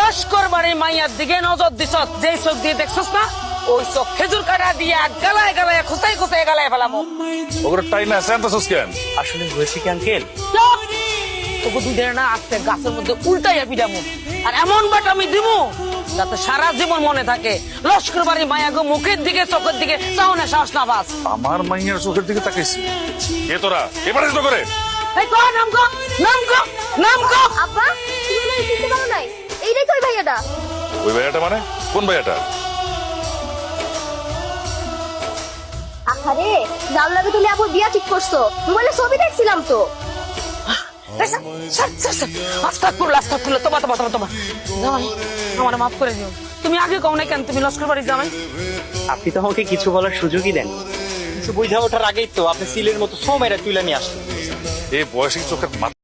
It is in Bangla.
লস্কর বাড়ির মাইয়ার দিকে নজর দিছ, যে চোখ দিয়ে দেখছস না, ওই চোখ খেজুর কাটা দিয়ে গালায় গালায় খুঁচাই খুঁচাই গালায় ফেলাবো। ওগুলো টাই না স্যান্তাসস কেন? আসলে হয়েছে কি আঙ্কেল, তোকে দুই দিনে না আজকে গাছের মধ্যে উল্টাইয়া পিটামু, আর এমন বাট আমি দিব যাতে সারা জীবন মনে থাকে লস্কর বাড়ির মায়াগো মুখের দিকে চোখের দিকে চাওনে সাহস না বাস। আমার মাইয়ার চোখের দিকে তাকাইছি। কে তোরা এবারে তো করে? এই কো নাম কো, নাম কো, নাম কো। আব্বা তুমি না চিনতে পারো নাই, এইটাই তো ওই ভাইয়াটা। ওই ভাইয়াটা মানে কোন ভাইয়াটা? আহারে জানলাতে তুমি আপুর বিয়া ঠিক করছো, মোবাইলে ছবি দেখছিলাম তো। আস্তাগফিরুল্লাহ, তোমা জামাই আমার মাফ করে দিও। তুমি আগে কও না কেন তুমি লস্কর বাড়ি জামাই? আপনি তো আমাকে কিছু বলার সুযোগই দেন। কিছু বুঝা ওঠার আগেই তো আপনি সিলের মতো সো মেরে তুলে নিয়ে আসলেন। এই বয়সী চোখের